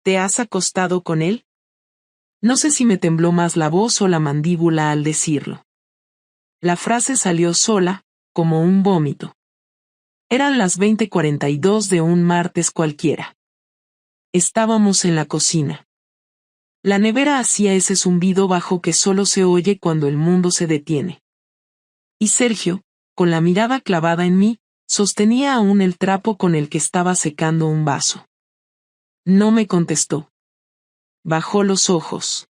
¿Te has acostado con él? No sé si me tembló más la voz o la mandíbula al decirlo. La frase salió sola, como un vómito. Eran las 20:42 de un martes cualquiera. Estábamos en la cocina. La nevera hacía ese zumbido bajo que solo se oye cuando el mundo se detiene. Y Sergio, con la mirada clavada en mí, sostenía aún el trapo con el que estaba secando un vaso. No me contestó. Bajó los ojos.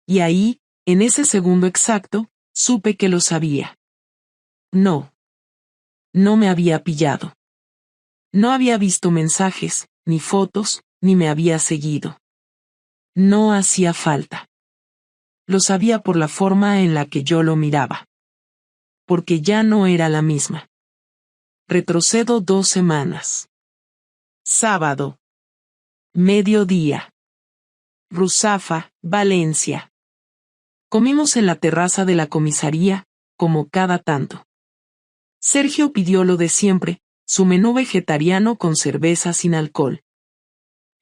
Y ahí, en ese segundo exacto, supe que lo sabía. No. No me había pillado. No había visto mensajes, ni fotos, ni me había seguido. No hacía falta. Lo sabía por la forma en la que yo lo miraba. Porque ya no era la misma. Retrocedo 2 semanas. Sábado. Mediodía. Ruzafa, Valencia. Comimos en la terraza de la comisaría, como cada tanto. Sergio pidió lo de siempre, su menú vegetariano con cerveza sin alcohol.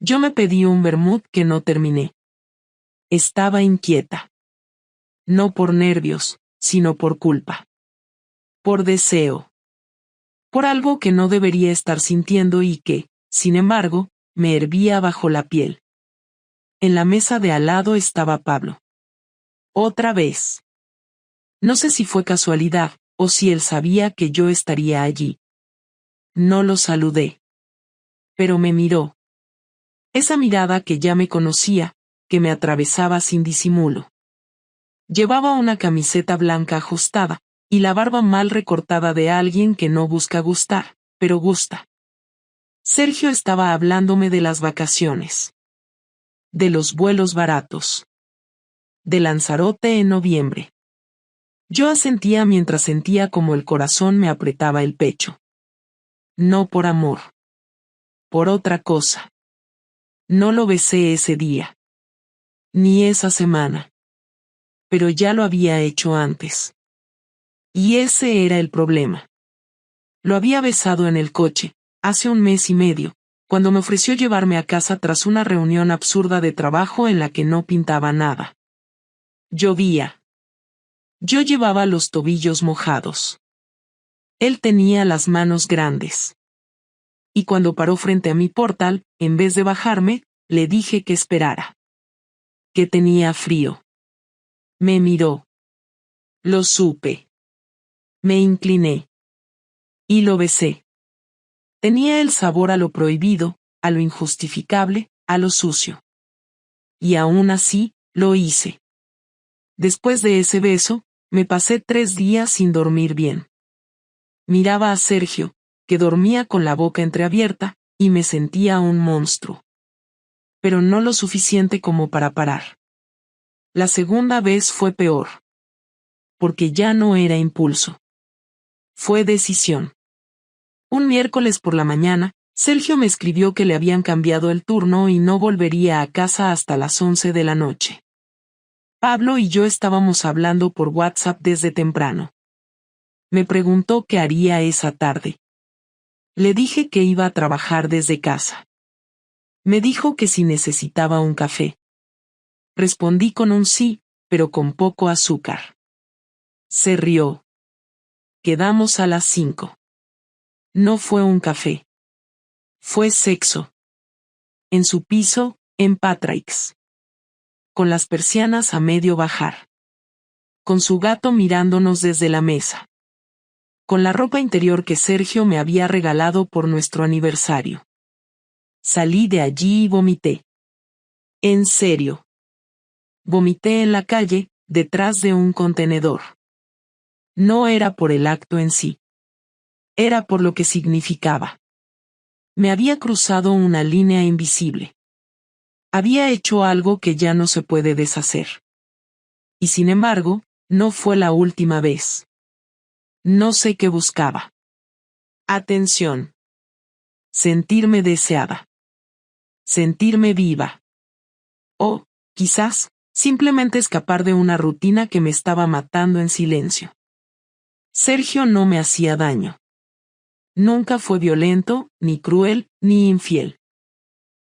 Yo me pedí un vermut que no terminé. Estaba inquieta. No por nervios, sino por culpa. Por deseo. Por algo que no debería estar sintiendo y que, sin embargo, me hervía bajo la piel. En la mesa de al lado estaba Pablo. Otra vez. No sé si fue casualidad, o si él sabía que yo estaría allí. No lo saludé. Pero me miró. Esa mirada que ya me conocía, que me atravesaba sin disimulo. Llevaba una camiseta blanca ajustada, y la barba mal recortada de alguien que no busca gustar, pero gusta. Sergio estaba hablándome de las vacaciones. De los vuelos baratos. De Lanzarote en noviembre. Yo asentía mientras sentía como el corazón me apretaba el pecho. No por amor. Por otra cosa. No lo besé ese día. Ni esa semana. Pero ya lo había hecho antes. Y ese era el problema. Lo había besado en el coche, hace 1 mes y medio, cuando me ofreció llevarme a casa tras una reunión absurda de trabajo en la que no pintaba nada. Llovía. Yo llevaba los tobillos mojados. Él tenía las manos grandes. Y cuando paró frente a mi portal, en vez de bajarme, le dije que esperara. Que tenía frío. Me miró. Lo supe. Me incliné. Y lo besé. Tenía el sabor a lo prohibido, a lo injustificable, a lo sucio. Y aún así, lo hice. Después de ese beso, me pasé 3 días sin dormir bien. Miraba a Sergio, que dormía con la boca entreabierta, y me sentía un monstruo. Pero no lo suficiente como para parar. La segunda vez fue peor. Porque ya no era impulso. Fue decisión. Un miércoles por la mañana, Sergio me escribió que le habían cambiado el turno y no volvería a casa hasta las 11 de la noche. Pablo y yo estábamos hablando por WhatsApp desde temprano. Me preguntó qué haría esa tarde. Le dije que iba a trabajar desde casa. Me dijo que si necesitaba un café. Respondí con un sí, pero con poco azúcar. Se rió. Quedamos a las 5. No fue un café. Fue sexo. En su piso, en Patrick's. Con las persianas a medio bajar. Con su gato mirándonos desde la mesa. Con la ropa interior que Sergio me había regalado por nuestro aniversario. Salí de allí y vomité. En serio. Vomité en la calle, detrás de un contenedor. No era por el acto en sí. Era por lo que significaba. Me había cruzado una línea invisible. Había hecho algo que ya no se puede deshacer. Y sin embargo, no fue la última vez. No sé qué buscaba. Atención. Sentirme deseada. Sentirme viva. O, quizás, simplemente escapar de una rutina que me estaba matando en silencio. Sergio no me hacía daño. Nunca fue violento, ni cruel, ni infiel.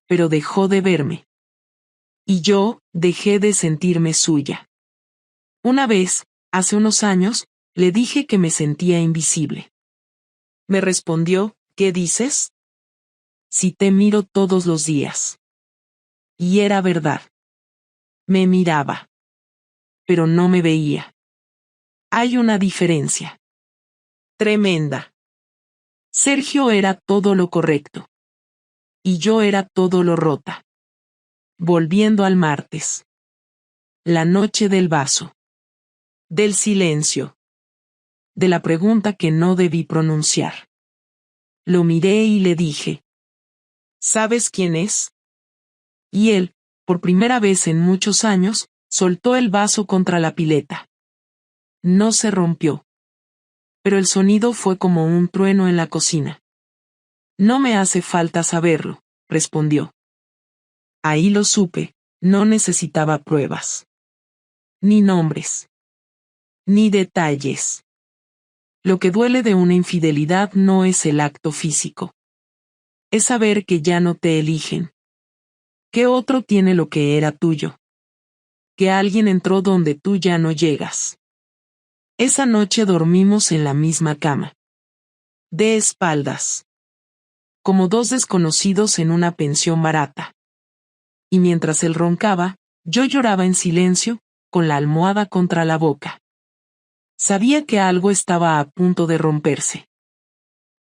pero dejó de verme. Y yo, dejé de sentirme suya. Una vez, hace unos años, le dije que me sentía invisible. Me respondió, ¿qué dices? Si te miro todos los días. Y era verdad. Me miraba. Pero no me veía. Hay una diferencia. Tremenda. Sergio era todo lo correcto. Y yo era todo lo rota. Volviendo al martes. La noche del vaso. Del silencio. De la pregunta que no debí pronunciar. Lo miré y le dije. ¿Sabes quién es? Y él, por primera vez en muchos años, soltó el vaso contra la pileta. No se rompió. Pero el sonido fue como un trueno en la cocina. No me hace falta saberlo, respondió. Ahí lo supe, no necesitaba pruebas. Ni nombres. Ni detalles. Lo que duele de una infidelidad no es el acto físico. Es saber que ya no te eligen. Que otro tiene lo que era tuyo. Que alguien entró donde tú ya no llegas. Esa noche dormimos en la misma cama. De espaldas. Como dos desconocidos en una pensión barata. Y mientras él roncaba, yo lloraba en silencio, con la almohada contra la boca. Sabía que algo estaba a punto de romperse.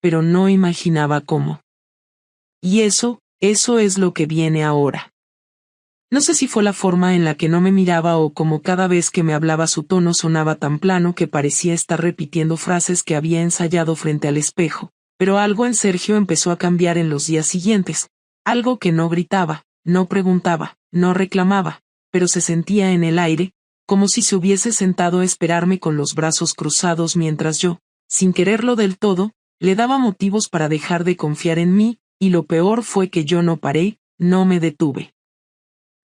Pero no imaginaba cómo. Y eso es lo que viene ahora. No sé si fue la forma en la que no me miraba o como cada vez que me hablaba su tono sonaba tan plano que parecía estar repitiendo frases que había ensayado frente al espejo, pero algo en Sergio empezó a cambiar en los días siguientes, algo que no gritaba, no preguntaba, no reclamaba, pero se sentía en el aire, como si se hubiese sentado a esperarme con los brazos cruzados mientras yo, sin quererlo del todo, le daba motivos para dejar de confiar en mí, y lo peor fue que yo no paré, no me detuve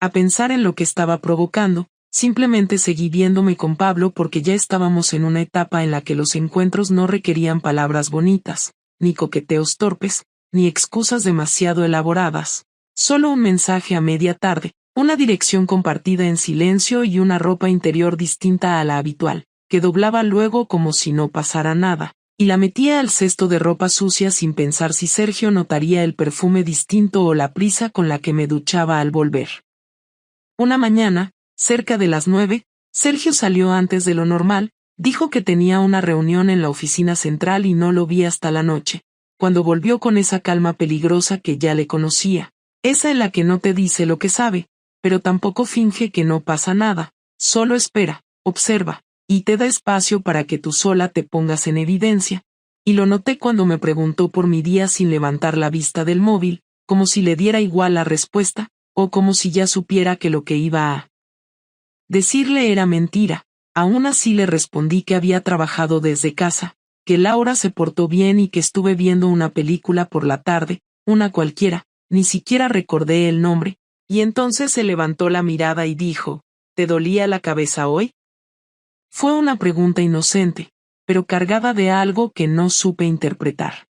a pensar en lo que estaba provocando, simplemente seguí viéndome con Pablo porque ya estábamos en una etapa en la que los encuentros no requerían palabras bonitas, ni coqueteos torpes, ni excusas demasiado elaboradas, solo un mensaje a media tarde, una dirección compartida en silencio y una ropa interior distinta a la habitual, que doblaba luego como si no pasara nada, y la metía al cesto de ropa sucia sin pensar si Sergio notaría el perfume distinto o la prisa con la que me duchaba al volver. Una mañana, cerca de las 9, Sergio salió antes de lo normal, dijo que tenía una reunión en la oficina central y no lo vi hasta la noche, cuando volvió con esa calma peligrosa que ya le conocía, esa en la que no te dice lo que sabe, pero tampoco finge que no pasa nada, solo espera, observa, y te da espacio para que tú sola te pongas en evidencia, y lo noté cuando me preguntó por mi día sin levantar la vista del móvil, como si le diera igual la respuesta, o como si ya supiera que lo que iba a decirle era mentira. Aún así le respondí que había trabajado desde casa, que Laura se portó bien y que estuve viendo una película por la tarde, una cualquiera, ni siquiera recordé el nombre, y entonces se levantó la mirada y dijo, ¿te dolía la cabeza hoy? Fue una pregunta inocente, pero cargada de algo que no supe interpretar.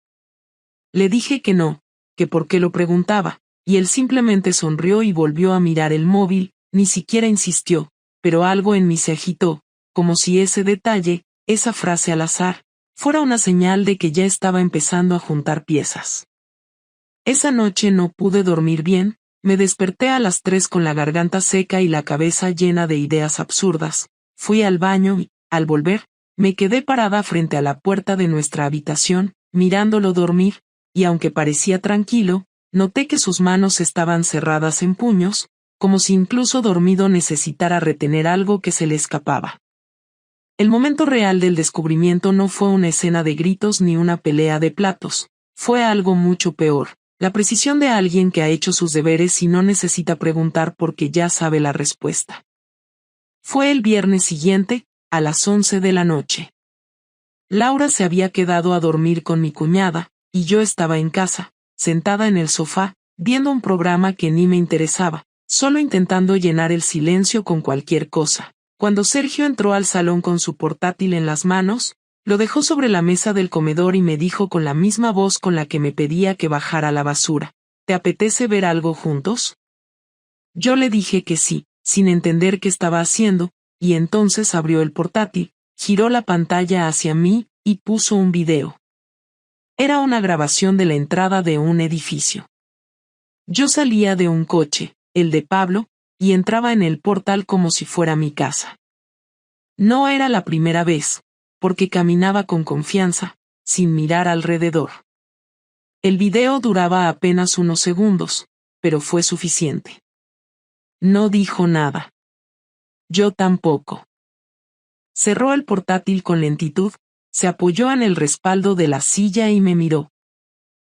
Le dije que no, que por qué lo preguntaba, y él simplemente sonrió y volvió a mirar el móvil, ni siquiera insistió, pero algo en mí se agitó, como si ese detalle, esa frase al azar, fuera una señal de que ya estaba empezando a juntar piezas. Esa noche no pude dormir bien, me desperté a las 3 con la garganta seca y la cabeza llena de ideas absurdas, fui al baño y, al volver, me quedé parada frente a la puerta de nuestra habitación, mirándolo dormir, y aunque parecía tranquilo, noté que sus manos estaban cerradas en puños, como si incluso dormido necesitara retener algo que se le escapaba. El momento real del descubrimiento no fue una escena de gritos ni una pelea de platos, fue algo mucho peor, la precisión de alguien que ha hecho sus deberes y no necesita preguntar porque ya sabe la respuesta. Fue el viernes siguiente, a las 11 de la noche. Laura se había quedado a dormir con mi cuñada, y yo estaba en casa, sentada en el sofá, viendo un programa que ni me interesaba, solo intentando llenar el silencio con cualquier cosa. Cuando Sergio entró al salón con su portátil en las manos, lo dejó sobre la mesa del comedor y me dijo con la misma voz con la que me pedía que bajara la basura, ¿te apetece ver algo juntos? Yo le dije que sí, sin entender qué estaba haciendo, y entonces abrió el portátil, giró la pantalla hacia mí, y puso un video. Era una grabación de la entrada de un edificio. Yo salía de un coche, el de Pablo, y entraba en el portal como si fuera mi casa. No era la primera vez, porque caminaba con confianza, sin mirar alrededor. El video duraba apenas unos segundos, pero fue suficiente. No dijo nada. Yo tampoco. Cerró el portátil con lentitud, se apoyó en el respaldo de la silla y me miró.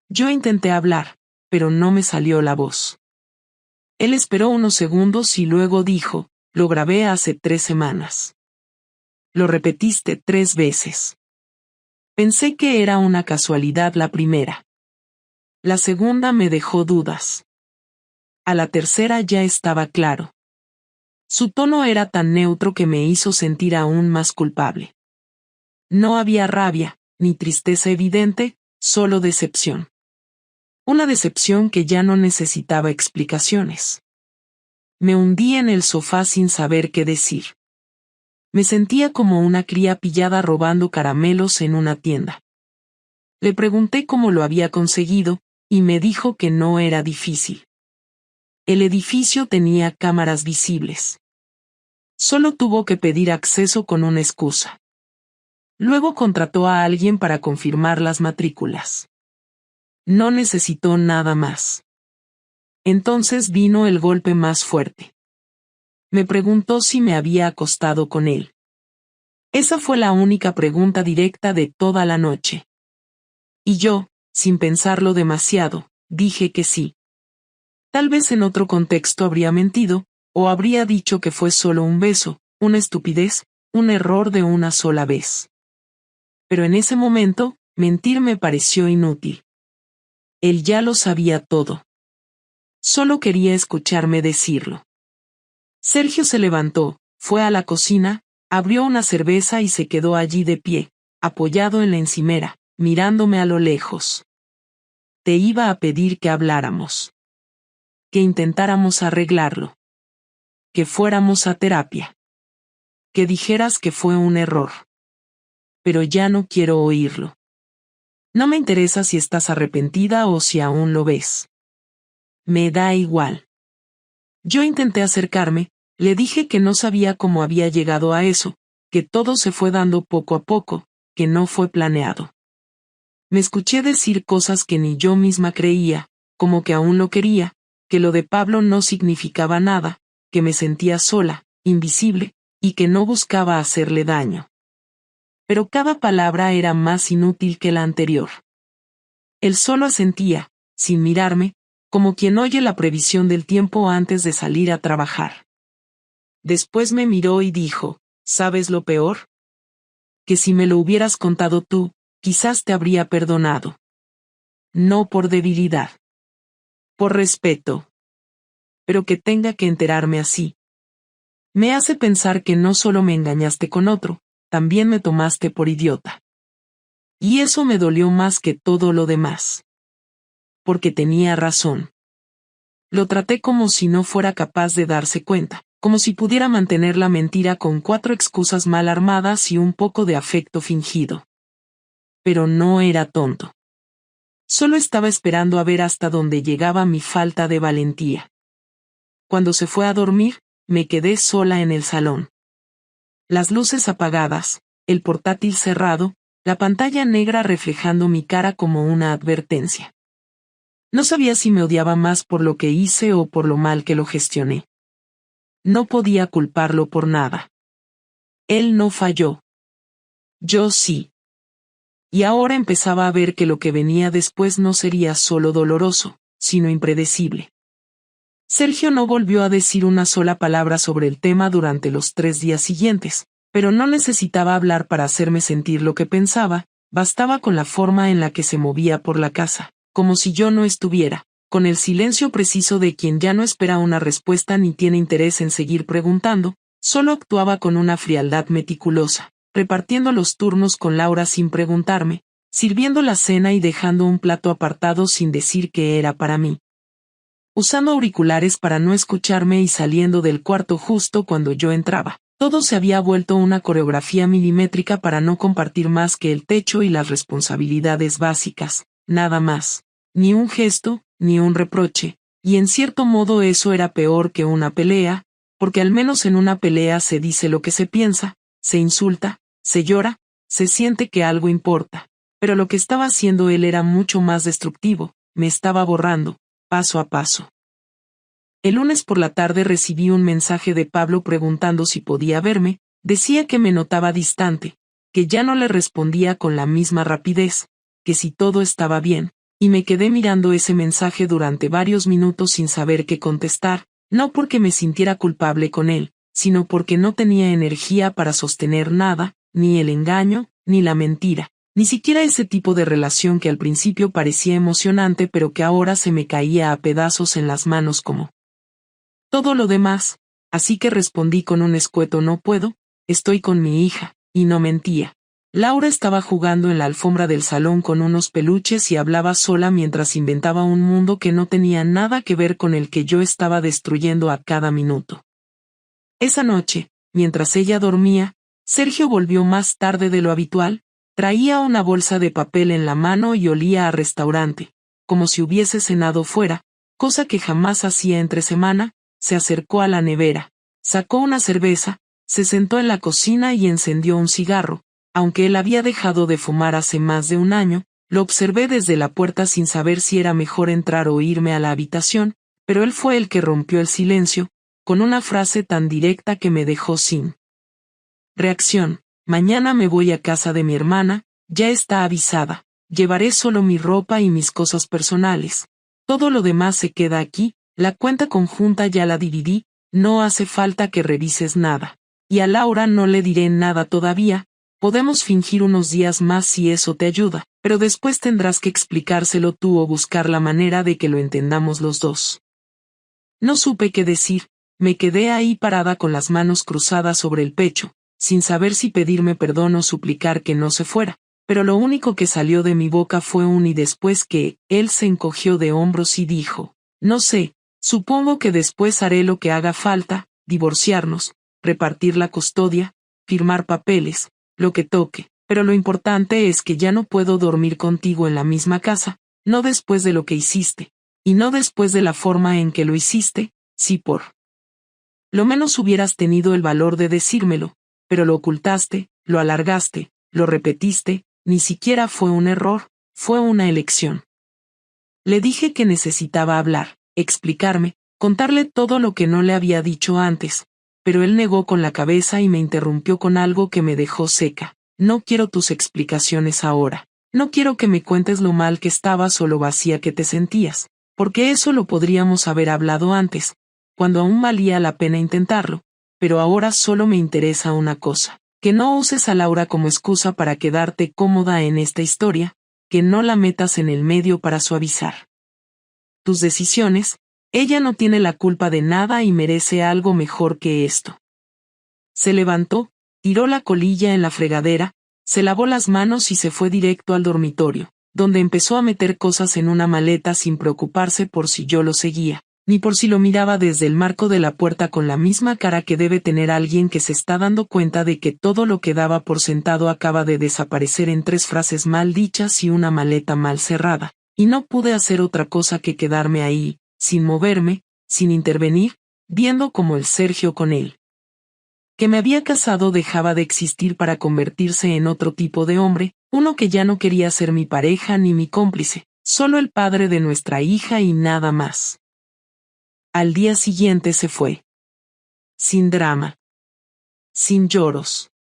Yo intenté hablar, pero no me salió la voz. Él esperó unos segundos y luego dijo, lo grabé hace 3 semanas. Lo repetiste 3 veces. Pensé que era una casualidad la primera. La segunda me dejó dudas. A la tercera ya estaba claro. Su tono era tan neutro que me hizo sentir aún más culpable. No había rabia, ni tristeza evidente, solo decepción. Una decepción que ya no necesitaba explicaciones. Me hundí en el sofá sin saber qué decir. Me sentía como una cría pillada robando caramelos en una tienda. Le pregunté cómo lo había conseguido, y me dijo que no era difícil. El edificio tenía cámaras visibles. Solo tuvo que pedir acceso con una excusa. Luego contrató a alguien para confirmar las matrículas. No necesitó nada más. Entonces vino el golpe más fuerte. Me preguntó si me había acostado con él. Esa fue la única pregunta directa de toda la noche. Y yo, sin pensarlo demasiado, dije que sí. Tal vez en otro contexto habría mentido, o habría dicho que fue solo un beso, una estupidez, un error de una sola vez. Pero en ese momento, mentir me pareció inútil. Él ya lo sabía todo. Solo quería escucharme decirlo. Sergio se levantó, fue a la cocina, abrió una cerveza y se quedó allí de pie, apoyado en la encimera, mirándome a lo lejos. Te iba a pedir que habláramos. Que intentáramos arreglarlo. Que fuéramos a terapia. Que dijeras que fue un error. Pero ya no quiero oírlo. No me interesa si estás arrepentida o si aún lo ves. Me da igual. Yo intenté acercarme, le dije que no sabía cómo había llegado a eso, que todo se fue dando poco a poco, que no fue planeado. Me escuché decir cosas que ni yo misma creía, como que aún lo quería, que lo de Pablo no significaba nada, que me sentía sola, invisible, y que no buscaba hacerle daño. Pero cada palabra era más inútil que la anterior. Él solo asentía, sin mirarme, como quien oye la previsión del tiempo antes de salir a trabajar. Después me miró y dijo, ¿sabes lo peor? Que si me lo hubieras contado tú, quizás te habría perdonado. No por debilidad. Por respeto. Pero que tenga que enterarme así. Me hace pensar que no solo me engañaste con otro, también me tomaste por idiota. Y eso me dolió más que todo lo demás. Porque tenía razón. Lo traté como si no fuera capaz de darse cuenta, como si pudiera mantener la mentira con 4 excusas mal armadas y un poco de afecto fingido. Pero no era tonto. Solo estaba esperando a ver hasta dónde llegaba mi falta de valentía. Cuando se fue a dormir, me quedé sola en el salón. Las luces apagadas, el portátil cerrado, la pantalla negra reflejando mi cara como una advertencia. No sabía si me odiaba más por lo que hice o por lo mal que lo gestioné. No podía culparlo por nada. Él no falló. Yo sí. Y ahora empezaba a ver que lo que venía después no sería solo doloroso, sino impredecible. Sergio no volvió a decir una sola palabra sobre el tema durante los 3 días siguientes, pero no necesitaba hablar para hacerme sentir lo que pensaba, bastaba con la forma en la que se movía por la casa, como si yo no estuviera, con el silencio preciso de quien ya no espera una respuesta ni tiene interés en seguir preguntando, solo actuaba con una frialdad meticulosa, repartiendo los turnos con Laura sin preguntarme, sirviendo la cena y dejando un plato apartado sin decir que era para mí. usando auriculares para no escucharme y saliendo del cuarto justo cuando yo entraba. Todo se había vuelto una coreografía milimétrica para no compartir más que el techo y las responsabilidades básicas, nada más. Ni un gesto, ni un reproche, y en cierto modo eso era peor que una pelea, porque al menos en una pelea se dice lo que se piensa, se insulta, se llora, se siente que algo importa. Pero lo que estaba haciendo él era mucho más destructivo, me estaba borrando, paso a paso. El lunes por la tarde recibí un mensaje de Pablo preguntando si podía verme, decía que me notaba distante, que ya no le respondía con la misma rapidez, que si todo estaba bien, y me quedé mirando ese mensaje durante varios minutos sin saber qué contestar, no porque me sintiera culpable con él, sino porque no tenía energía para sostener nada, ni el engaño, ni la mentira, ni siquiera ese tipo de relación que al principio parecía emocionante pero que ahora se me caía a pedazos en las manos como todo lo demás, así que respondí con un escueto no puedo, estoy con mi hija, y no mentía. Laura estaba jugando en la alfombra del salón con unos peluches y hablaba sola mientras inventaba un mundo que no tenía nada que ver con el que yo estaba destruyendo a cada minuto. Esa noche, mientras ella dormía, Sergio volvió más tarde de lo habitual, traía una bolsa de papel en la mano y olía a restaurante, como si hubiese cenado fuera, cosa que jamás hacía entre semana. Se acercó a la nevera, sacó una cerveza, se sentó en la cocina y encendió un cigarro. Aunque él había dejado de fumar hace más de un año, lo observé desde la puerta sin saber si era mejor entrar o irme a la habitación, pero él fue el que rompió el silencio, con una frase tan directa que me dejó sin reacción. Mañana me voy a casa de mi hermana, ya está avisada, llevaré solo mi ropa y mis cosas personales. Todo lo demás se queda aquí. La cuenta conjunta ya la dividí, no hace falta que revises nada. Y a Laura no le diré nada todavía, podemos fingir unos días más si eso te ayuda, pero después tendrás que explicárselo tú o buscar la manera de que lo entendamos los dos. No supe qué decir, me quedé ahí parada con las manos cruzadas sobre el pecho, sin saber si pedirme perdón o suplicar que no se fuera, pero lo único que salió de mi boca fue un y después que, él se encogió de hombros y dijo, no sé. Supongo que después haré lo que haga falta, divorciarnos, repartir la custodia, firmar papeles, lo que toque, pero lo importante es que ya no puedo dormir contigo en la misma casa, no después de lo que hiciste, y no después de la forma en que lo hiciste, si por lo menos hubieras tenido el valor de decírmelo, pero lo ocultaste, lo alargaste, lo repetiste, ni siquiera fue un error, fue una elección. Le dije que necesitaba hablar. Explicarme, contarle todo lo que no le había dicho antes, pero él negó con la cabeza y me interrumpió con algo que me dejó seca. No quiero tus explicaciones ahora. No quiero que me cuentes lo mal que estabas o lo vacía que te sentías, porque eso lo podríamos haber hablado antes, cuando aún valía la pena intentarlo, pero ahora solo me interesa una cosa, que no uses a Laura como excusa para quedarte cómoda en esta historia, que no la metas en el medio para suavizar tus decisiones, ella no tiene la culpa de nada y merece algo mejor que esto. Se levantó, tiró la colilla en la fregadera, se lavó las manos y se fue directo al dormitorio, donde empezó a meter cosas en una maleta sin preocuparse por si yo lo seguía, ni por si lo miraba desde el marco de la puerta con la misma cara que debe tener alguien que se está dando cuenta de que todo lo que daba por sentado acaba de desaparecer en 3 frases mal dichas y una maleta mal cerrada. Y no pude hacer otra cosa que quedarme ahí, sin moverme, sin intervenir, viendo como el Sergio con él, que me había casado, dejaba de existir para convertirse en otro tipo de hombre, uno que ya no quería ser mi pareja ni mi cómplice, solo el padre de nuestra hija y nada más. Al día siguiente se fue. Sin drama. Sin lloros.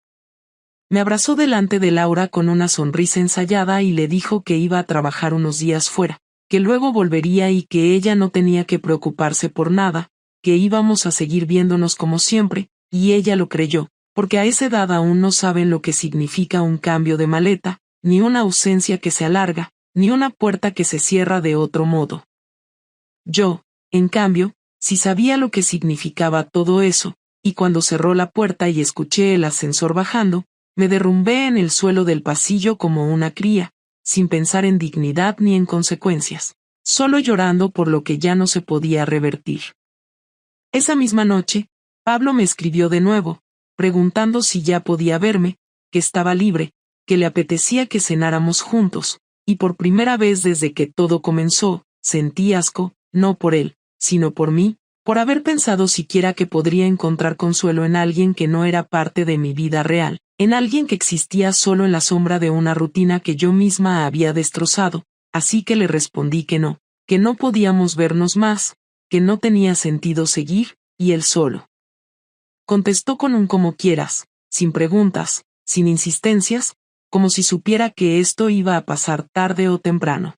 Me abrazó delante de Laura con una sonrisa ensayada y le dijo que iba a trabajar unos días fuera, que luego volvería y que ella no tenía que preocuparse por nada, que íbamos a seguir viéndonos como siempre, y ella lo creyó, porque a esa edad aún no saben lo que significa un cambio de maleta, ni una ausencia que se alarga, ni una puerta que se cierra de otro modo. Yo, en cambio, sí sabía lo que significaba todo eso, y cuando cerró la puerta y escuché el ascensor bajando, me derrumbé en el suelo del pasillo como una cría, sin pensar en dignidad ni en consecuencias, solo llorando por lo que ya no se podía revertir. Esa misma noche, Pablo me escribió de nuevo, preguntando si ya podía verme, que estaba libre, que le apetecía que cenáramos juntos, y por primera vez desde que todo comenzó, sentí asco, no por él, sino por mí, por haber pensado siquiera que podría encontrar consuelo en alguien que no era parte de mi vida real, en alguien que existía solo en la sombra de una rutina que yo misma había destrozado, así que le respondí que no podíamos vernos más, que no tenía sentido seguir, y él solo contestó con un como quieras, sin preguntas, sin insistencias, como si supiera que esto iba a pasar tarde o temprano.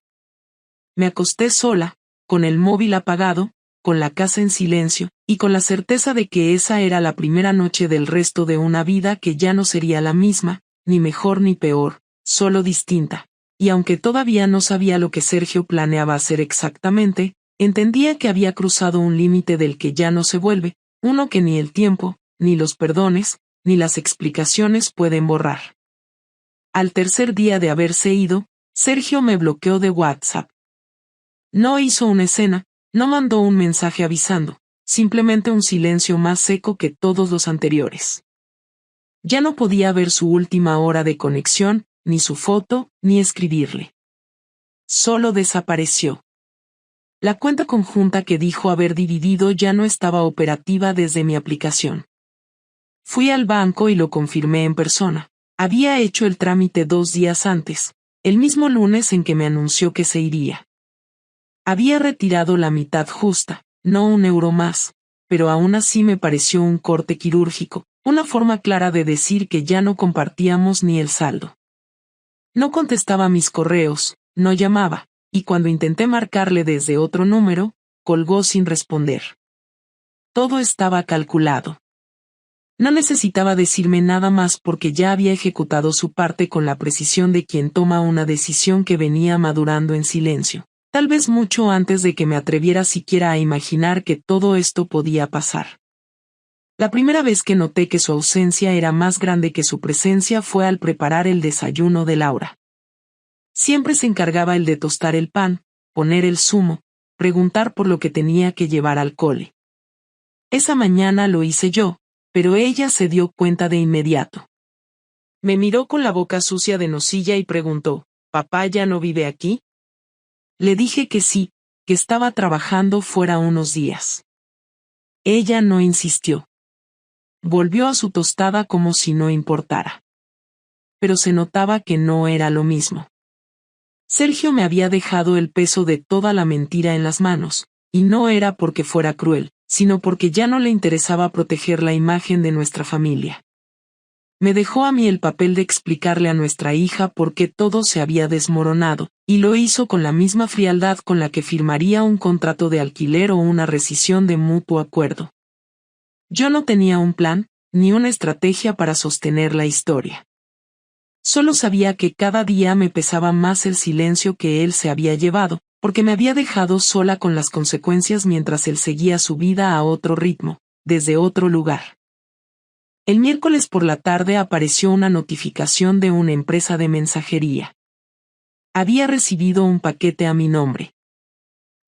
Me acosté sola, con el móvil apagado, con la casa en silencio, y con la certeza de que esa era la primera noche del resto de una vida que ya no sería la misma, ni mejor ni peor, solo distinta. Y aunque todavía no sabía lo que Sergio planeaba hacer exactamente, entendía que había cruzado un límite del que ya no se vuelve, uno que ni el tiempo, ni los perdones, ni las explicaciones pueden borrar. Al tercer día de haberse ido, Sergio me bloqueó de WhatsApp. No hizo una escena, no mandó un mensaje avisando, simplemente un silencio más seco que todos los anteriores. Ya no podía ver su última hora de conexión, ni su foto, ni escribirle. Solo desapareció. La cuenta conjunta que dijo haber dividido ya no estaba operativa desde mi aplicación. Fui al banco y lo confirmé en persona. Había hecho el trámite 2 días antes, el mismo lunes en que me anunció que se iría. Había retirado la mitad justa, no 1 euro más, pero aún así me pareció un corte quirúrgico, una forma clara de decir que ya no compartíamos ni el saldo. No contestaba mis correos, no llamaba, y cuando intenté marcarle desde otro número, colgó sin responder. Todo estaba calculado. No necesitaba decirme nada más porque ya había ejecutado su parte con la precisión de quien toma una decisión que venía madurando en silencio, tal vez mucho antes de que me atreviera siquiera a imaginar que todo esto podía pasar. La primera vez que noté que su ausencia era más grande que su presencia fue al preparar el desayuno de Laura. Siempre se encargaba él de tostar el pan, poner el zumo, preguntar por lo que tenía que llevar al cole. Esa mañana lo hice yo, pero ella se dio cuenta de inmediato. Me miró con la boca sucia de nocilla y preguntó, ¿Papá ya no vive aquí? Le dije que sí, que estaba trabajando fuera unos días. Ella no insistió. Volvió a su tostada como si no importara. Pero se notaba que no era lo mismo. Sergio me había dejado el peso de toda la mentira en las manos, y no era porque fuera cruel, sino porque ya no le interesaba proteger la imagen de nuestra familia. Me dejó a mí el papel de explicarle a nuestra hija por qué todo se había desmoronado, y lo hizo con la misma frialdad con la que firmaría un contrato de alquiler o una rescisión de mutuo acuerdo. Yo no tenía un plan, ni una estrategia para sostener la historia. Solo sabía que cada día me pesaba más el silencio que él se había llevado, porque me había dejado sola con las consecuencias mientras él seguía su vida a otro ritmo, desde otro lugar. El miércoles por la tarde apareció una notificación de una empresa de mensajería. Había recibido un paquete a mi nombre.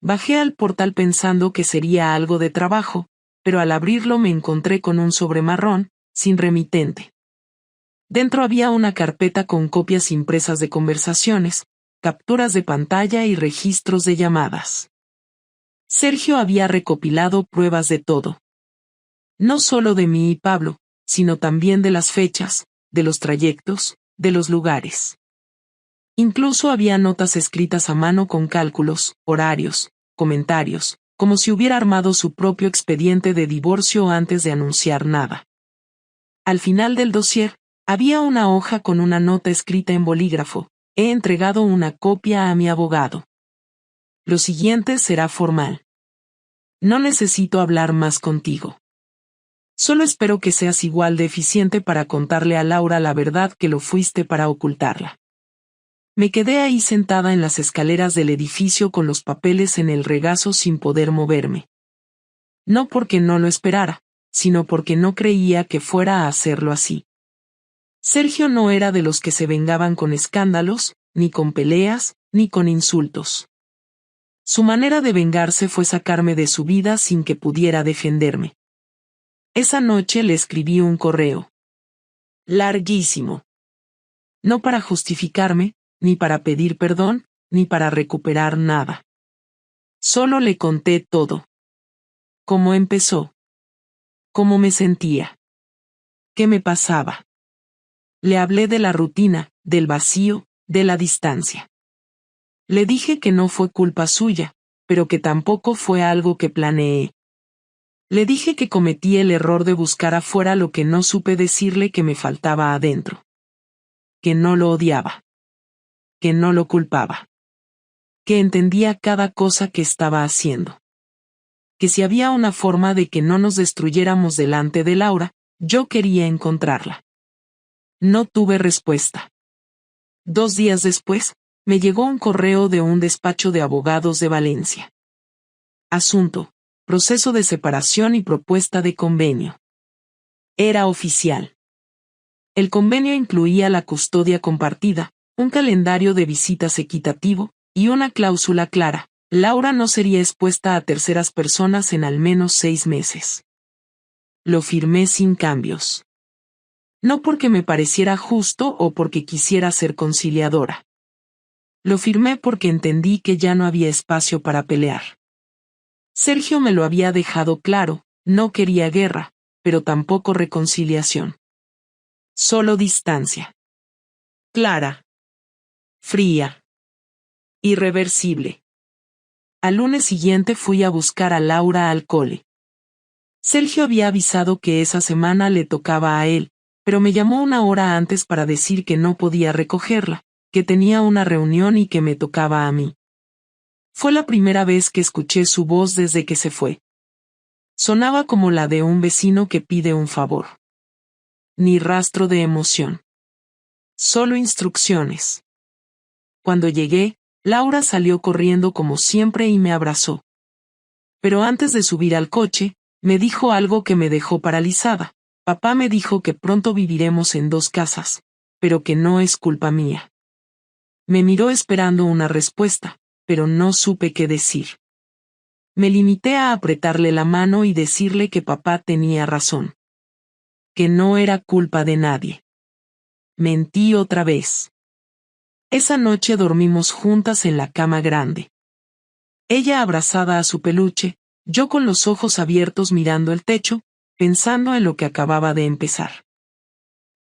Bajé al portal pensando que sería algo de trabajo, pero al abrirlo me encontré con un sobre marrón, sin remitente. Dentro había una carpeta con copias impresas de conversaciones, capturas de pantalla y registros de llamadas. Sergio había recopilado pruebas de todo. No solo de mí y Pablo, sino también de las fechas, de los trayectos, de los lugares. Incluso había notas escritas a mano con cálculos, horarios, comentarios, como si hubiera armado su propio expediente de divorcio antes de anunciar nada. Al final del dossier, había una hoja con una nota escrita en bolígrafo: he entregado una copia a mi abogado. Lo siguiente será formal. No necesito hablar más contigo. Solo espero que seas igual de eficiente para contarle a Laura la verdad que lo fuiste para ocultarla. Me quedé ahí sentada en las escaleras del edificio con los papeles en el regazo sin poder moverme. No porque no lo esperara, sino porque no creía que fuera a hacerlo así. Sergio no era de los que se vengaban con escándalos, ni con peleas, ni con insultos. Su manera de vengarse fue sacarme de su vida sin que pudiera defenderme. Esa noche le escribí un correo. Larguísimo. No para justificarme, ni para pedir perdón, ni para recuperar nada. Solo le conté todo. Cómo empezó. Cómo me sentía. ¿Qué me pasaba? Le hablé de la rutina, del vacío, de la distancia. Le dije que no fue culpa suya, pero que tampoco fue algo que planeé. Le dije que cometí el error de buscar afuera lo que no supe decirle que me faltaba adentro. Que no lo odiaba. Que no lo culpaba. Que entendía cada cosa que estaba haciendo. Que si había una forma de que no nos destruyéramos delante de Laura, yo quería encontrarla. No tuve respuesta. 2 días después, me llegó un correo de un despacho de abogados de Valencia. Asunto: proceso de separación y propuesta de convenio. Era oficial. El convenio incluía la custodia compartida, un calendario de visitas equitativo, y una cláusula clara: Laura no sería expuesta a terceras personas en al menos 6 meses. Lo firmé sin cambios. No porque me pareciera justo o porque quisiera ser conciliadora. Lo firmé porque entendí que ya no había espacio para pelear. Sergio me lo había dejado claro: no quería guerra, pero tampoco reconciliación. Solo distancia. Clara. Fría. Irreversible. Al lunes siguiente fui a buscar a Laura al cole. Sergio había avisado que esa semana le tocaba a él, pero me llamó una hora antes para decir que no podía recogerla, que tenía una reunión y que me tocaba a mí. Fue la primera vez que escuché su voz desde que se fue. Sonaba como la de un vecino que pide un favor. Ni rastro de emoción. Solo instrucciones. Cuando llegué, Laura salió corriendo como siempre y me abrazó. Pero antes de subir al coche, me dijo algo que me dejó paralizada. Papá me dijo que pronto viviremos en 2 casas, pero que no es culpa mía. Me miró esperando una respuesta, pero no supe qué decir. Me limité a apretarle la mano y decirle que papá tenía razón. Que no era culpa de nadie. Mentí otra vez. Esa noche dormimos juntas en la cama grande. Ella abrazada a su peluche, yo con los ojos abiertos mirando el techo, pensando en lo que acababa de empezar.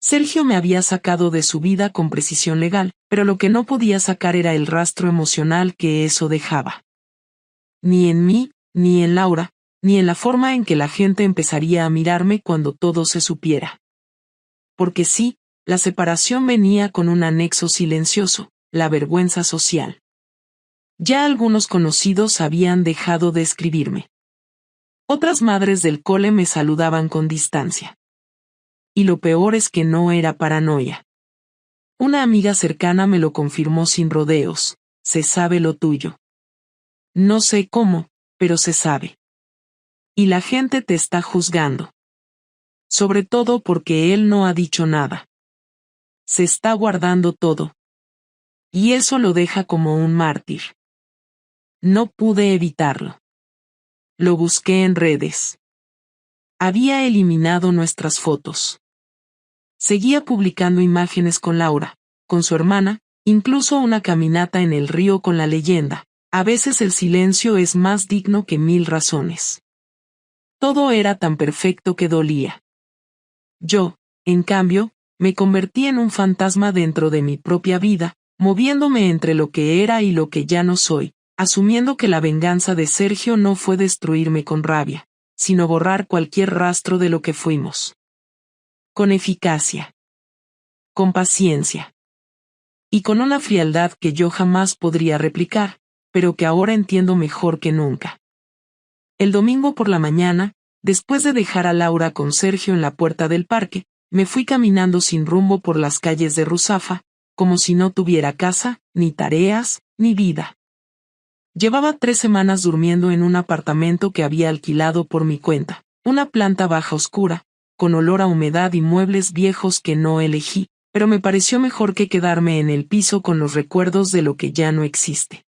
Sergio me había sacado de su vida con precisión legal, pero lo que no podía sacar era el rastro emocional que eso dejaba. Ni en mí, ni en Laura, ni en la forma en que la gente empezaría a mirarme cuando todo se supiera. Porque sí, la separación venía con un anexo silencioso: la vergüenza social. Ya algunos conocidos habían dejado de escribirme. Otras madres del cole me saludaban con distancia. Y lo peor es que no era paranoia. Una amiga cercana me lo confirmó sin rodeos: se sabe lo tuyo. No sé cómo, pero se sabe. Y la gente te está juzgando. Sobre todo porque él no ha dicho nada. Se está guardando todo. Y eso lo deja como un mártir. No pude evitarlo. Lo busqué en redes. Había eliminado nuestras fotos. Seguía publicando imágenes con Laura, con su hermana, incluso una caminata en el río con la leyenda: a veces el silencio es más digno que 1000 razones. Todo era tan perfecto que dolía. Yo, en cambio, me convertí en un fantasma dentro de mi propia vida, moviéndome entre lo que era y lo que ya no soy, asumiendo que la venganza de Sergio no fue destruirme con rabia, sino borrar cualquier rastro de lo que fuimos. Con eficacia. Con paciencia. Y con una frialdad que yo jamás podría replicar, pero que ahora entiendo mejor que nunca. El domingo por la mañana, después de dejar a Laura con Sergio en la puerta del parque, me fui caminando sin rumbo por las calles de Ruzafa, como si no tuviera casa, ni tareas, ni vida. Llevaba 3 semanas durmiendo en un apartamento que había alquilado por mi cuenta, una planta baja oscura, con olor a humedad y muebles viejos que no elegí, pero me pareció mejor que quedarme en el piso con los recuerdos de lo que ya no existe.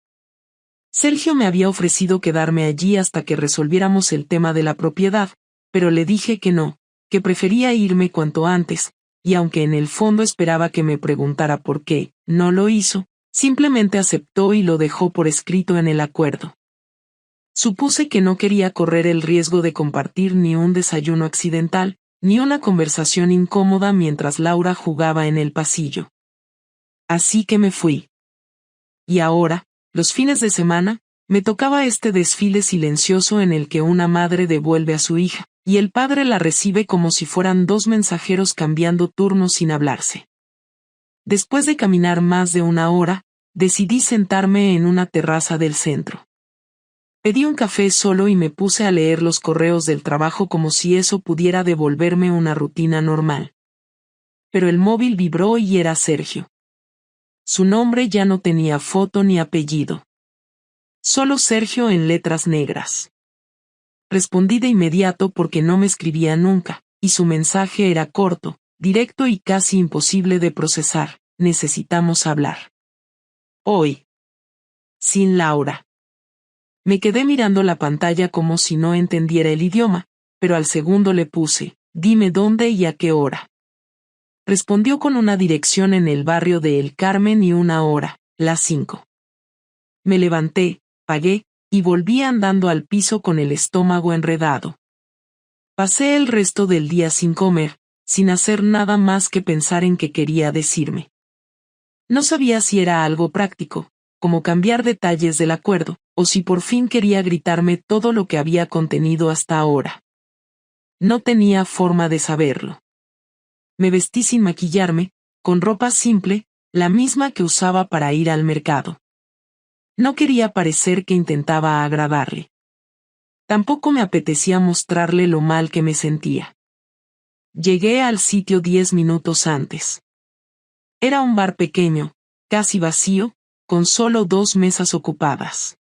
Sergio me había ofrecido quedarme allí hasta que resolviéramos el tema de la propiedad, pero le dije que no, que prefería irme cuanto antes, y aunque en el fondo esperaba que me preguntara por qué, no lo hizo, simplemente aceptó y lo dejó por escrito en el acuerdo. Supuse que no quería correr el riesgo de compartir ni un desayuno accidental, ni una conversación incómoda mientras Laura jugaba en el pasillo. Así que me fui. Y ahora, los fines de semana, me tocaba este desfile silencioso en el que una madre devuelve a su hija, y el padre la recibe como si fueran dos mensajeros cambiando turnos sin hablarse. Después de caminar más de una hora, decidí sentarme en una terraza del centro. Pedí un café solo y me puse a leer los correos del trabajo como si eso pudiera devolverme una rutina normal. Pero el móvil vibró y era Sergio. Su nombre ya no tenía foto ni apellido. Solo Sergio en letras negras. Respondí de inmediato porque no me escribía nunca, y su mensaje era corto, directo y casi imposible de procesar: necesitamos hablar. Hoy. Sin Laura. Me quedé mirando la pantalla como si no entendiera el idioma, pero al segundo le puse: dime dónde y a qué hora. Respondió con una dirección en el barrio de El Carmen y una hora, las 5. Me levanté, pagué, y volví andando al piso con el estómago enredado. Pasé el resto del día sin comer, sin hacer nada más que pensar en qué quería decirme. No sabía si era algo práctico, como cambiar detalles del acuerdo, o si por fin quería gritarme todo lo que había contenido hasta ahora. No tenía forma de saberlo. Me vestí sin maquillarme, con ropa simple, la misma que usaba para ir al mercado. No quería parecer que intentaba agradarle. Tampoco me apetecía mostrarle lo mal que me sentía. Llegué al sitio 10 minutos antes. Era un bar pequeño, casi vacío, con solo 2 mesas ocupadas.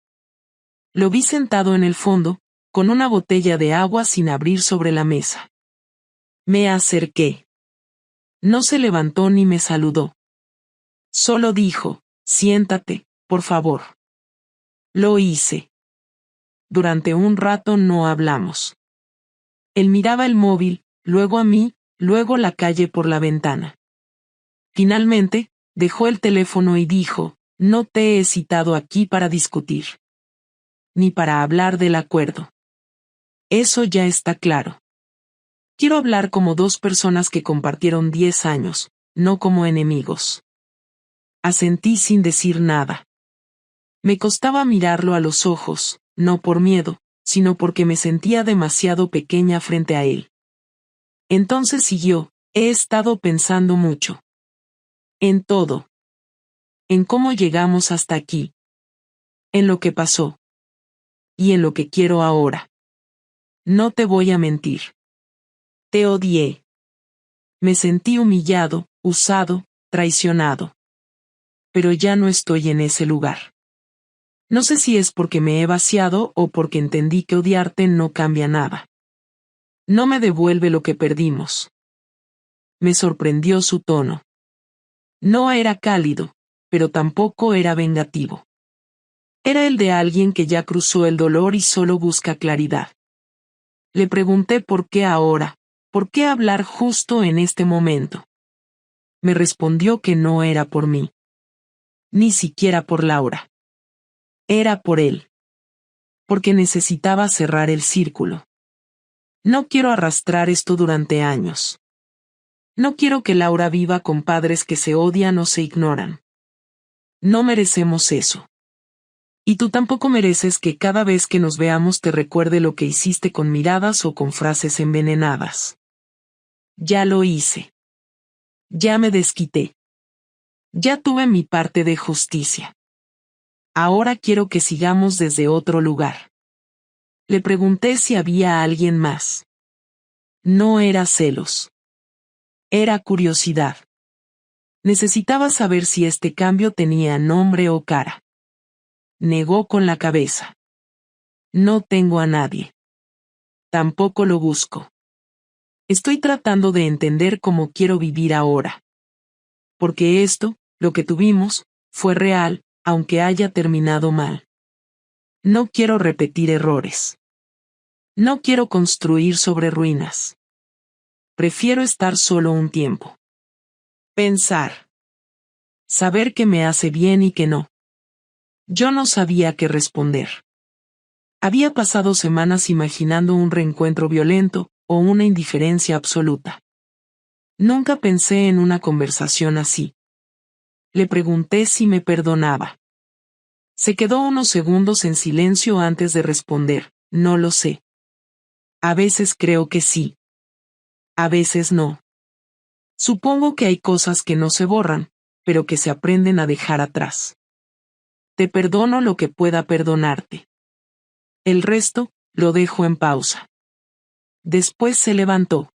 Lo vi sentado en el fondo, con una botella de agua sin abrir sobre la mesa. Me acerqué. No se levantó ni me saludó. Solo dijo: siéntate, por favor. Lo hice. Durante un rato no hablamos. Él miraba el móvil, luego a mí, luego la calle por la ventana. Finalmente, dejó el teléfono y dijo: no te he citado aquí para discutir. Ni para hablar del acuerdo. Eso ya está claro. Quiero hablar como dos personas que compartieron 10 años, no como enemigos. Asentí sin decir nada. Me costaba mirarlo a los ojos, no por miedo, sino porque me sentía demasiado pequeña frente a él. Entonces siguió: he estado pensando mucho. En todo. En cómo llegamos hasta aquí. En lo que pasó. Y en lo que quiero ahora. No te voy a mentir. Te odié. Me sentí humillado, usado, traicionado. Pero ya no estoy en ese lugar. No sé si es porque me he vaciado o porque entendí que odiarte no cambia nada. No me devuelve lo que perdimos. Me sorprendió su tono. No era cálido, pero tampoco era vengativo. Era el de alguien que ya cruzó el dolor y solo busca claridad. Le pregunté por qué ahora, por qué hablar justo en este momento. Me respondió que no era por mí. Ni siquiera por Laura. Era por él. Porque necesitaba cerrar el círculo. No quiero arrastrar esto durante años. No quiero que Laura viva con padres que se odian o se ignoran. No merecemos eso. Y tú tampoco mereces que cada vez que nos veamos te recuerde lo que hiciste con miradas o con frases envenenadas. Ya lo hice. Ya me desquité. Ya tuve mi parte de justicia. Ahora quiero que sigamos desde otro lugar. Le pregunté si había alguien más. No era celos. Era curiosidad. Necesitaba saber si este cambio tenía nombre o cara. Negó con la cabeza. No tengo a nadie. Tampoco lo busco. Estoy tratando de entender cómo quiero vivir ahora. Porque esto, lo que tuvimos, fue real, aunque haya terminado mal. No quiero repetir errores. No quiero construir sobre ruinas. Prefiero estar solo un tiempo. Pensar. Saber qué me hace bien y qué no. Yo no sabía qué responder. Había pasado semanas imaginando un reencuentro violento, o una indiferencia absoluta. Nunca pensé en una conversación así. Le pregunté si me perdonaba. Se quedó unos segundos en silencio antes de responder, no lo sé. A veces creo que sí. A veces no. Supongo que hay cosas que no se borran, pero que se aprenden a dejar atrás. Te perdono lo que pueda perdonarte. El resto, lo dejo en pausa. Después se levantó.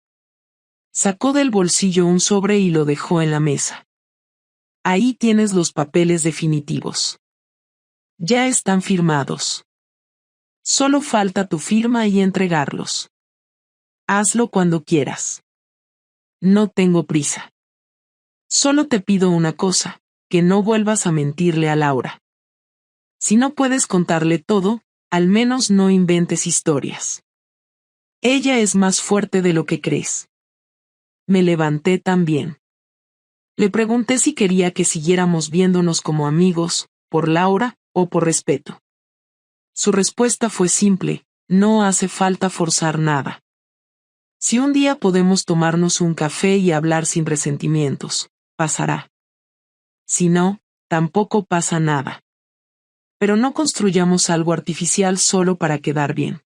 Sacó del bolsillo un sobre y lo dejó en la mesa. Ahí tienes los papeles definitivos. Ya están firmados. Solo falta tu firma y entregarlos. Hazlo cuando quieras. No tengo prisa. Solo te pido una cosa, que no vuelvas a mentirle a Laura. Si no puedes contarle todo, al menos no inventes historias. Ella es más fuerte de lo que crees. Me levanté también. Le pregunté si quería que siguiéramos viéndonos como amigos, por Laura, o por respeto. Su respuesta fue simple, no hace falta forzar nada. Si un día podemos tomarnos un café y hablar sin resentimientos, pasará. Si no, tampoco pasa nada. Pero no construyamos algo artificial solo para quedar bien.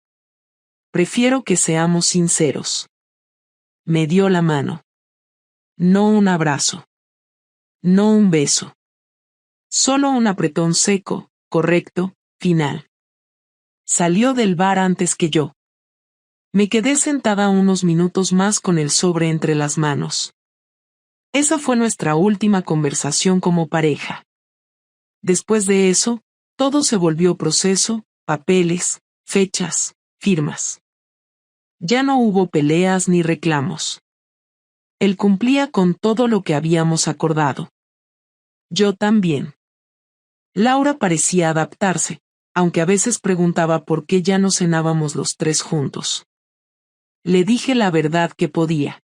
Prefiero que seamos sinceros. Me dio la mano. No un abrazo. No un beso. Solo un apretón seco, correcto, final. Salió del bar antes que yo. Me quedé sentada unos minutos más con el sobre entre las manos. Esa fue nuestra última conversación como pareja. Después de eso, todo se volvió proceso, papeles, fechas, firmas. Ya no hubo peleas ni reclamos. Él cumplía con todo lo que habíamos acordado. Yo también. Laura parecía adaptarse, aunque a veces preguntaba por qué ya no cenábamos los tres juntos. Le dije la verdad que podía.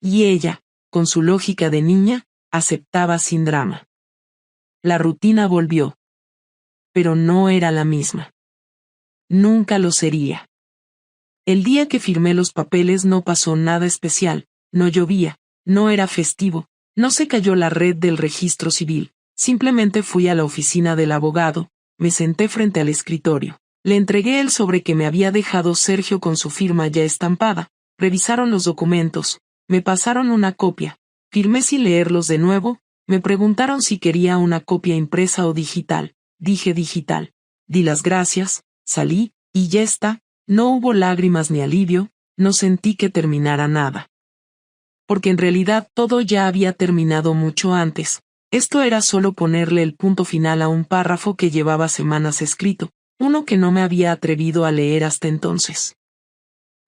Y ella, con su lógica de niña, aceptaba sin drama. La rutina volvió. Pero no era la misma. Nunca lo sería. El día que firmé los papeles no pasó nada especial, no llovía, no era festivo, no se cayó la red del registro civil, simplemente fui a la oficina del abogado, me senté frente al escritorio, le entregué el sobre que me había dejado Sergio con su firma ya estampada, revisaron los documentos, me pasaron una copia, firmé sin leerlos de nuevo, me preguntaron si quería una copia impresa o digital, dije digital, di las gracias, salí, y ya está, no hubo lágrimas ni alivio, no sentí que terminara nada. Porque en realidad todo ya había terminado mucho antes, esto era solo ponerle el punto final a un párrafo que llevaba semanas escrito, uno que no me había atrevido a leer hasta entonces.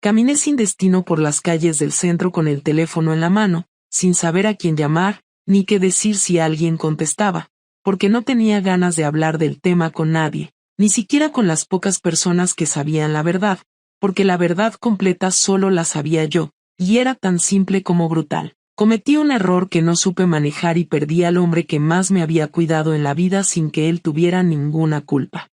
Caminé sin destino por las calles del centro con el teléfono en la mano, sin saber a quién llamar, ni qué decir si alguien contestaba, porque no tenía ganas de hablar del tema con nadie, ni siquiera con las pocas personas que sabían la verdad, porque la verdad completa solo la sabía yo, y era tan simple como brutal. Cometí un error que no supe manejar y perdí al hombre que más me había cuidado en la vida sin que él tuviera ninguna culpa.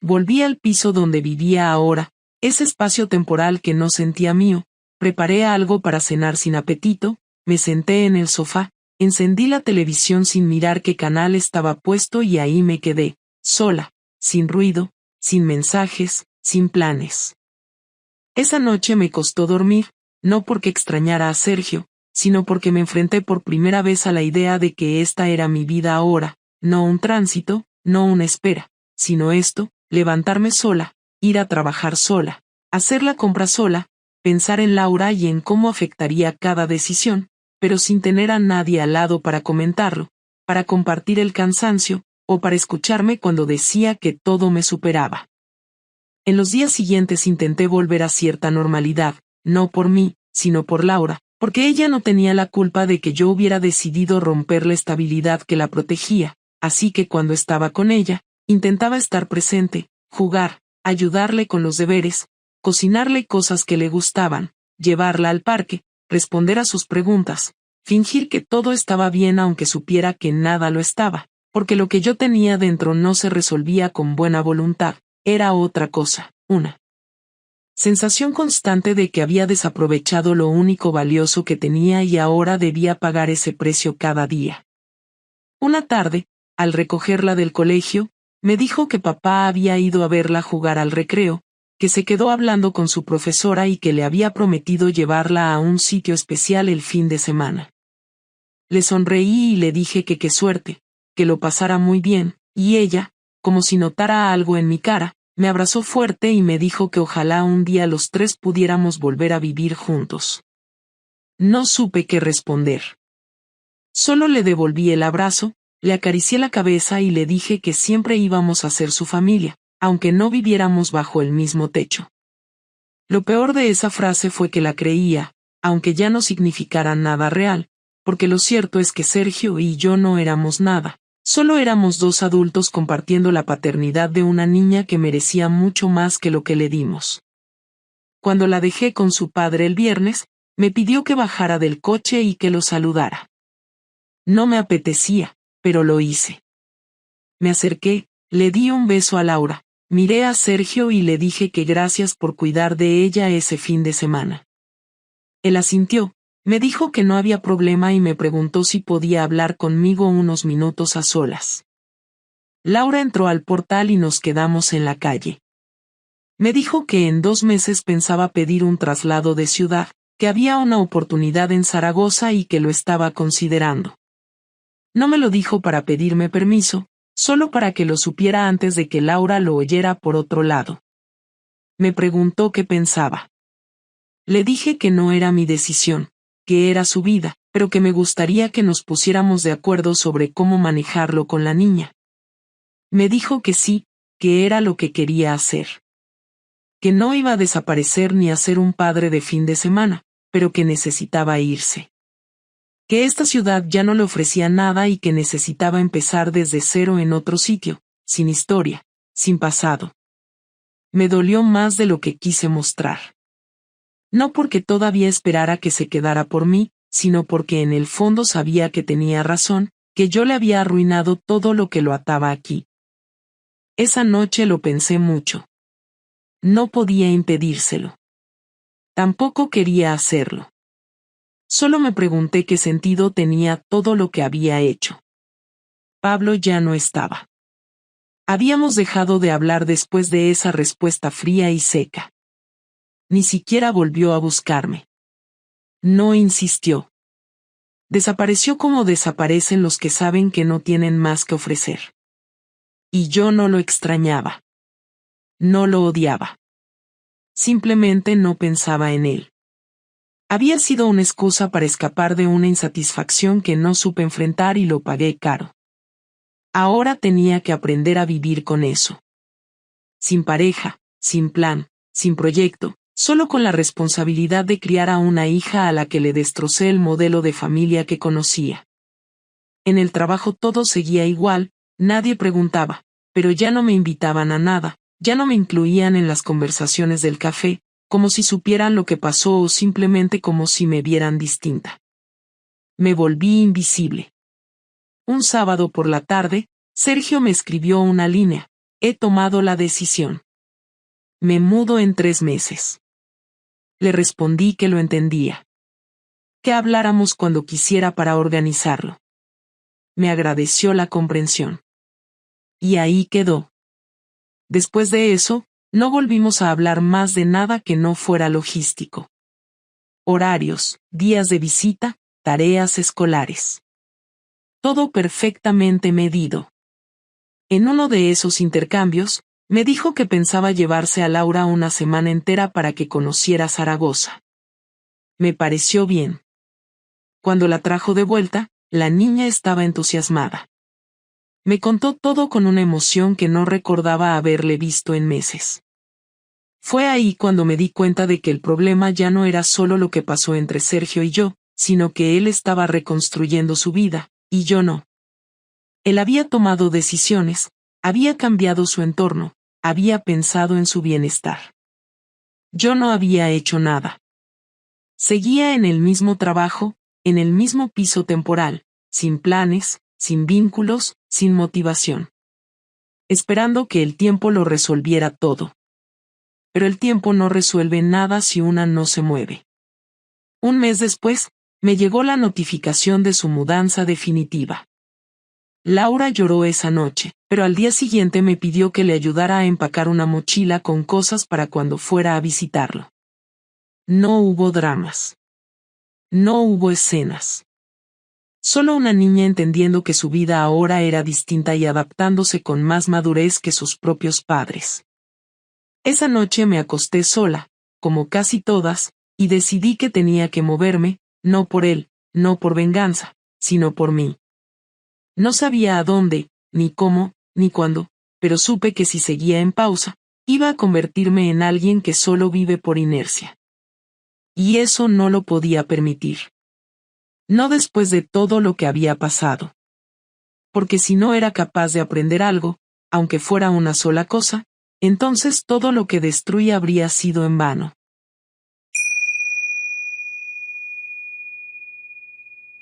Volví al piso donde vivía ahora, ese espacio temporal que no sentía mío, preparé algo para cenar sin apetito, me senté en el sofá, encendí la televisión sin mirar qué canal estaba puesto y ahí me quedé, sola, sin ruido, sin mensajes, sin planes. Esa noche me costó dormir, no porque extrañara a Sergio, sino porque me enfrenté por primera vez a la idea de que esta era mi vida ahora, no un tránsito, no una espera, sino esto, levantarme sola, ir a trabajar sola, hacer la compra sola, pensar en Laura y en cómo afectaría cada decisión, pero sin tener a nadie al lado para comentarlo, para compartir el cansancio, o para escucharme cuando decía que todo me superaba. En los días siguientes intenté volver a cierta normalidad, no por mí, sino por Laura, porque ella no tenía la culpa de que yo hubiera decidido romper la estabilidad que la protegía, así que cuando estaba con ella, Intentaba estar presente, jugar, ayudarle con los deberes, cocinarle cosas que le gustaban, llevarla al parque, responder a sus preguntas, fingir que todo estaba bien aunque supiera que nada lo estaba, porque lo que yo tenía dentro no se resolvía con buena voluntad, era otra cosa, una sensación constante de que había desaprovechado lo único valioso que tenía y ahora debía pagar ese precio cada día. Una tarde, al recogerla del colegio, me dijo que papá había ido a verla jugar al recreo, que se quedó hablando con su profesora y que le había prometido llevarla a un sitio especial el fin de semana. Le sonreí y le dije que qué suerte, que lo pasara muy bien, y ella, como si notara algo en mi cara, me abrazó fuerte y me dijo que ojalá un día los tres pudiéramos volver a vivir juntos. No supe qué responder. Solo le devolví el abrazo, le acaricié la cabeza y le dije que siempre íbamos a ser su familia, aunque no viviéramos bajo el mismo techo. Lo peor de esa frase fue que la creía, aunque ya no significara nada real, porque lo cierto es que Sergio y yo no éramos nada. Solo éramos dos adultos compartiendo la paternidad de una niña que merecía mucho más que lo que le dimos. Cuando la dejé con su padre el viernes, me pidió que bajara del coche y que lo saludara. No me apetecía, pero lo hice. Me acerqué, le di un beso a Laura, miré a Sergio y le dije que gracias por cuidar de ella ese fin de semana. Él asintió. Me dijo que no había problema y me preguntó si podía hablar conmigo unos minutos a solas. Laura entró al portal y nos quedamos en la calle. Me dijo que en 2 meses pensaba pedir un traslado de ciudad, que había una oportunidad en Zaragoza y que lo estaba considerando. No me lo dijo para pedirme permiso, solo para que lo supiera antes de que Laura lo oyera por otro lado. Me preguntó qué pensaba. Le dije que no era mi decisión, que era su vida, pero que me gustaría que nos pusiéramos de acuerdo sobre cómo manejarlo con la niña. Me dijo que sí, que era lo que quería hacer. Que no iba a desaparecer ni a ser un padre de fin de semana, pero que necesitaba irse. Que esta ciudad ya no le ofrecía nada y que necesitaba empezar desde cero en otro sitio, sin historia, sin pasado. Me dolió más de lo que quise mostrar. No porque todavía esperara que se quedara por mí, sino porque en el fondo sabía que tenía razón, que yo le había arruinado todo lo que lo ataba aquí. Esa noche lo pensé mucho. No podía impedírselo. Tampoco quería hacerlo. Solo me pregunté qué sentido tenía todo lo que había hecho. Pablo ya no estaba. Habíamos dejado de hablar después de esa respuesta fría y seca. Ni siquiera volvió a buscarme. No insistió. Desapareció como desaparecen los que saben que no tienen más que ofrecer. Y yo no lo extrañaba. No lo odiaba. Simplemente no pensaba en él. Había sido una excusa para escapar de una insatisfacción que no supe enfrentar y lo pagué caro. Ahora tenía que aprender a vivir con eso. Sin pareja, sin plan, sin proyecto, solo con la responsabilidad de criar a una hija a la que le destrocé el modelo de familia que conocía. En el trabajo todo seguía igual, nadie preguntaba, pero ya no me invitaban a nada, ya no me incluían en las conversaciones del café, como si supieran lo que pasó o simplemente como si me vieran distinta. Me volví invisible. Un sábado por la tarde, Sergio me escribió una línea: he tomado la decisión. Me mudo en 3 meses. Le respondí que lo entendía. Que habláramos cuando quisiera para organizarlo. Me agradeció la comprensión. Y ahí quedó. Después de eso, no volvimos a hablar más de nada que no fuera logístico. Horarios, días de visita, tareas escolares. Todo perfectamente medido. En uno de esos intercambios, me dijo que pensaba llevarse a Laura una semana entera para que conociera Zaragoza. Me pareció bien. Cuando la trajo de vuelta, la niña estaba entusiasmada. Me contó todo con una emoción que no recordaba haberle visto en meses. Fue ahí cuando me di cuenta de que el problema ya no era solo lo que pasó entre Sergio y yo, sino que él estaba reconstruyendo su vida, y yo no. Él había tomado decisiones, Había cambiado su entorno, había pensado en su bienestar. Yo no había hecho nada. Seguía en el mismo trabajo, en el mismo piso temporal, sin planes, sin vínculos, sin motivación. Esperando que el tiempo lo resolviera todo. Pero el tiempo no resuelve nada si una no se mueve. Un mes después, me llegó la notificación de su mudanza definitiva. Laura lloró esa noche, pero al día siguiente me pidió que le ayudara a empacar una mochila con cosas para cuando fuera a visitarlo. No hubo dramas. No hubo escenas. Solo una niña entendiendo que su vida ahora era distinta y adaptándose con más madurez que sus propios padres. Esa noche me acosté sola, como casi todas, y decidí que tenía que moverme, no por él, no por venganza, sino por mí. No sabía a dónde, ni cómo, ni cuándo, pero supe que si seguía en pausa, iba a convertirme en alguien que solo vive por inercia. Y eso no lo podía permitir. No después de todo lo que había pasado. Porque si no era capaz de aprender algo, aunque fuera una sola cosa, entonces todo lo que destruí habría sido en vano.